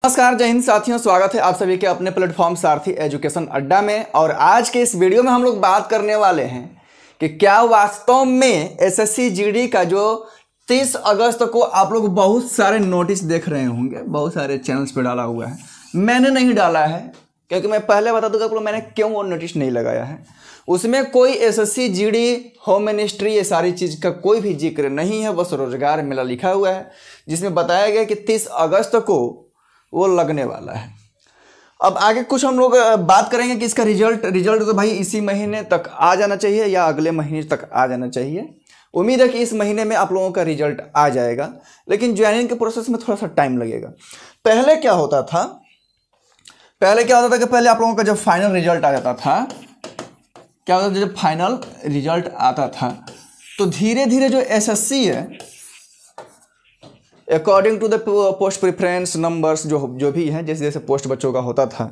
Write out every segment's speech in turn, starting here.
नमस्कार, जय हिंद साथियों। स्वागत है आप सभी के अपने प्लेटफॉर्म सारथी एजुकेशन अड्डा में। और आज के इस वीडियो में हम लोग बात करने वाले हैं कि क्या वास्तव में एसएससी जीडी का जो 30 अगस्त को आप लोग बहुत सारे नोटिस देख रहे होंगे, बहुत सारे चैनल्स पे डाला हुआ है। मैंने नहीं डाला है क्योंकि मैं पहले बता दूंगा आप लोग मैंने क्यों वो नोटिस नहीं लगाया है। उसमें कोई एसएससी जीडी, होम मिनिस्ट्री, ये सारी चीज़ का कोई भी जिक्र नहीं है। बस रोजगार मेला लिखा हुआ है जिसमें बताया गया कि 30 अगस्त को वो लगने वाला है। अब आगे कुछ हम लोग बात करेंगे कि इसका रिजल्ट तो भाई इसी महीने तक आ जाना चाहिए या अगले महीने तक आ जाना चाहिए। उम्मीद है कि इस महीने में आप लोगों का रिजल्ट आ जाएगा, लेकिन ज्वाइनिंग के प्रोसेस में थोड़ा सा टाइम लगेगा। पहले क्या होता था कि पहले आप लोगों का जब फाइनल रिजल्ट आ जाता था, क्या होता था, जब फाइनल रिजल्ट आता था तो धीरे धीरे जो एसएससी है according to the post preference numbers जो भी हैं, जैसे जैसे पोस्ट बच्चों का होता था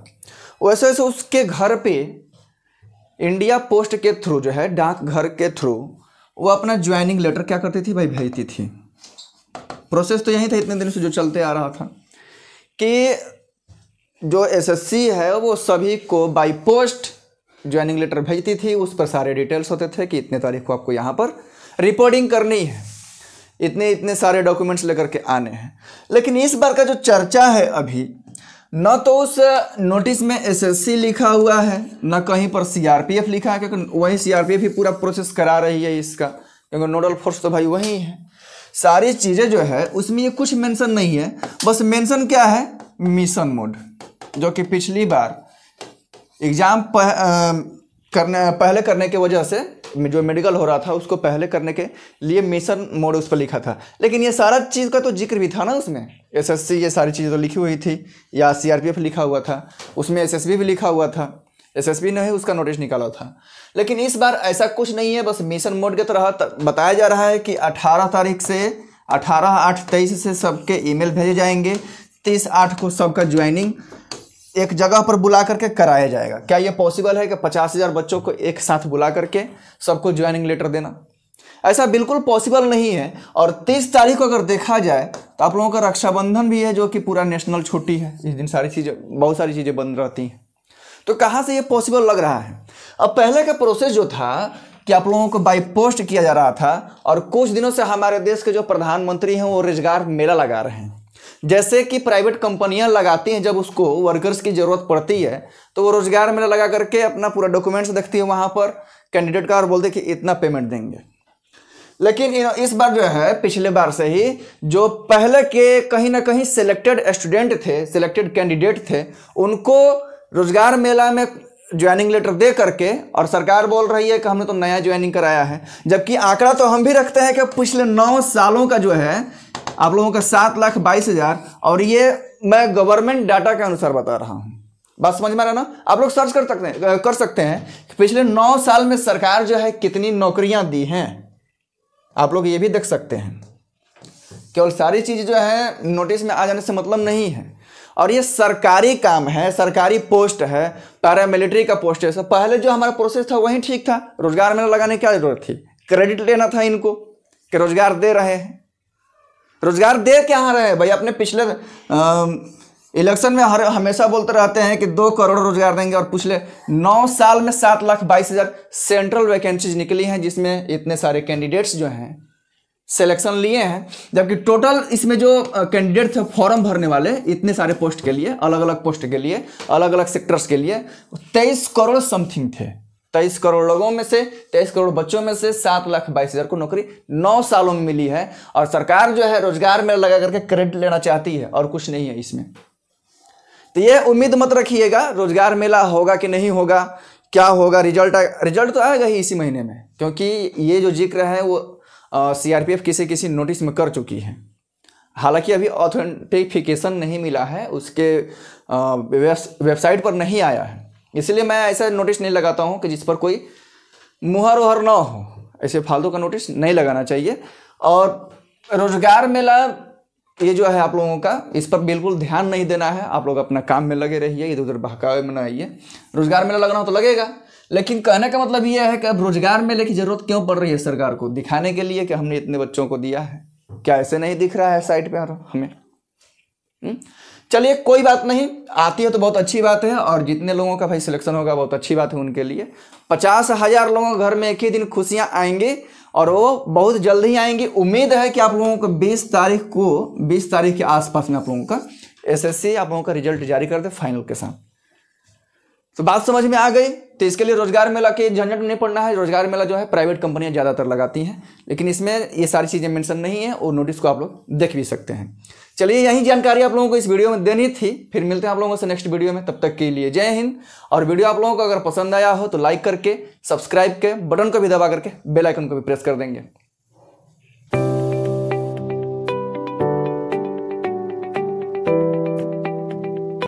वैसे वैसे उसके घर पे इंडिया पोस्ट के थ्रू जो है, डाक घर के थ्रू वो अपना ज्वाइनिंग लेटर क्या करती थी भाई, भेजती थी। प्रोसेस तो यही था इतने दिन से जो चलते आ रहा था कि जो एसएससी है वो सभी को बाय पोस्ट ज्वाइनिंग लेटर भेजती थी। उस पर सारे डिटेल्स होते थे कि इतने तारीख को आपको यहाँ पर रिपोर्टिंग करनी है, इतने इतने सारे डॉक्यूमेंट्स लेकर के आने हैं। लेकिन इस बार का जो चर्चा है अभी, न तो उस नोटिस में एसएससी लिखा हुआ है, न कहीं पर सीआरपीएफ लिखा है, क्योंकि वही सीआरपीएफ ही पूरा प्रोसेस करा रही है इसका, क्योंकि नोडल फोर्स तो भाई वही है। सारी चीज़ें जो है उसमें ये कुछ मेंशन नहीं है। बस मेंशन क्या है, मिशन मोड, जो कि पिछली बार एग्ज़ाम पहले करने की वजह से जो मेडिकल हो रहा था उसको पहले करने के लिए मिशन मोड उस पर लिखा था। लेकिन ये सारा चीज़ का तो जिक्र भी था ना उसमें, एसएससी ये सारी चीज़ें तो लिखी हुई थी, या सीआरपीएफ लिखा हुआ था, उसमें एसएसबी भी लिखा हुआ था, एसएसबी ने ही उसका नोटिस निकाला था। लेकिन इस बार ऐसा कुछ नहीं है। बस मिशन मोड के तरह बताया जा रहा है कि 18 तारीख से 18/8/23 से सबके ईमेल भेजे जाएंगे। 30/8 को सबका ज्वाइनिंग एक जगह पर बुला करके कराया जाएगा। क्या ये पॉसिबल है कि 50,000 बच्चों को एक साथ बुला करके सबको ज्वाइनिंग लेटर देना? ऐसा बिल्कुल पॉसिबल नहीं है। और 30 तारीख को अगर देखा जाए तो आप लोगों का रक्षाबंधन भी है, जो कि पूरा नेशनल छुट्टी है। इस दिन बहुत सारी चीज़ें बंद रहती हैं। तो कहाँ से ये पॉसिबल लग रहा है? अब पहले का प्रोसेस जो था कि आप लोगों को बाई पोस्ट किया जा रहा था, और कुछ दिनों से हमारे देश के जो प्रधानमंत्री हैं वो रोजगार मेला लगा रहे हैं। जैसे कि प्राइवेट कंपनियां लगाती हैं, जब उसको वर्कर्स की ज़रूरत पड़ती है तो वो रोजगार मेला लगा करके अपना पूरा डॉक्यूमेंट्स देखती है वहाँ पर कैंडिडेट का, और बोलते कि इतना पेमेंट देंगे। लेकिन इस बार जो है, पिछले बार से ही जो पहले के कहीं ना कहीं सिलेक्टेड स्टूडेंट थे, सिलेक्टेड कैंडिडेट थे, उनको रोजगार मेला में ज्वाइनिंग लेटर दे करके, और सरकार बोल रही है कि हमने तो नया ज्वाइनिंग कराया है, जबकि आंकड़ा तो हम भी रखते हैं कि पिछले 9 सालों का जो है आप लोगों का 7,22,000, और ये मैं गवर्नमेंट डाटा के अनुसार बता रहा हूँ। बात समझ में आ रहा ना? आप लोग सर्च कर सकते हैं कि पिछले 9 साल में सरकार जो है कितनी नौकरियां दी हैं। आप लोग ये भी देख सकते हैं। केवल सारी चीज़ जो है नोटिस में आ जाने से मतलब नहीं है। और ये सरकारी काम है, सरकारी पोस्ट है, पैरामिलिट्री का पोस्ट है। पहले जो हमारा प्रोसेस था वही ठीक था। रोजगार मेला लगाने की क्या जरूरत थी? क्रेडिट लेना था इनको कि रोजगार दे रहे हैं। रोजगार दे क्या रहे हैं भाई? अपने पिछले इलेक्शन में हमेशा बोलते रहते हैं कि 2 करोड़ रोजगार देंगे, और पिछले 9 साल में 7,22,000 सेंट्रल वैकेंसीज निकली हैं, जिसमें इतने सारे कैंडिडेट्स जो हैं सिलेक्शन लिए हैं। जबकि टोटल इसमें जो कैंडिडेट थे फॉर्म भरने वाले इतने सारे पोस्ट के लिए, अलग अलग पोस्ट के लिए, अलग अलग सेक्टर्स के लिए 23 करोड़ समथिंग थे। 23 करोड़ लोगों में से, 23 करोड़ बच्चों में से 7,22,000 को नौकरी 9 सालों में मिली है। और सरकार जो है रोजगार में लगा करके क्रेडिट लेना चाहती है, और कुछ नहीं है इसमें। तो ये उम्मीद मत रखिएगा रोजगार मेला होगा कि नहीं होगा, क्या होगा, रिजल्ट तो आएगा ही इसी महीने में, क्योंकि ये जो जिक्र है वो सीआरपीएफ किसी नोटिस में कर चुकी है। हालांकि अभी ऑथेंटिफिकेशन नहीं मिला है, उसके वेबसाइट पर नहीं आया है, इसलिए मैं ऐसा नोटिस नहीं लगाता हूं कि जिस पर कोई मुहर उहर ना हो। ऐसे फालतू का नोटिस नहीं लगाना चाहिए। और रोजगार मेला ये जो है आप लोगों का, इस पर बिल्कुल ध्यान नहीं देना है। आप लोग अपना काम में लगे रहिए, इधर उधर बहकावे में ना आइए। रोजगार मेला लगना हो तो लगेगा, लेकिन कहने का मतलब ये है कि अब रोजगार मेले की जरूरत क्यों पड़ रही है सरकार को? दिखाने के लिए कि हमने इतने बच्चों को दिया है। क्या ऐसे नहीं दिख रहा है साइट पे हमें? चलिए कोई बात नहीं, आती है तो बहुत अच्छी बात है, और जितने लोगों का भाई सिलेक्शन होगा बहुत अच्छी बात है उनके लिए। 50,000 लोगों के घर में एक ही दिन खुशियां आएंगी, और वो बहुत जल्द ही आएंगी। उम्मीद है कि आप लोगों को 20 तारीख के आसपास में आप लोगों का एसएससी आप लोगों का रिजल्ट जारी कर दे फाइनल के साथ। तो बात समझ में आ गई। तो इसके लिए रोजगार मेला के झंझट नहीं पड़ना है। रोजगार मेला जो है प्राइवेट कंपनियां ज़्यादातर लगाती हैं, लेकिन इसमें ये सारी चीज़ें मेंशन नहीं है, और नोटिस को आप लोग देख भी सकते हैं। चलिए यही जानकारी आप लोगों को इस वीडियो में देनी थी। फिर मिलते हैं आप लोगों से नेक्स्ट वीडियो में, तब तक के लिए जय हिंद। और वीडियो आप लोगों को अगर पसंद आया हो तो लाइक करके, सब्सक्राइब के बटन को भी दबा करके बेल आइकन को भी प्रेस कर देंगे।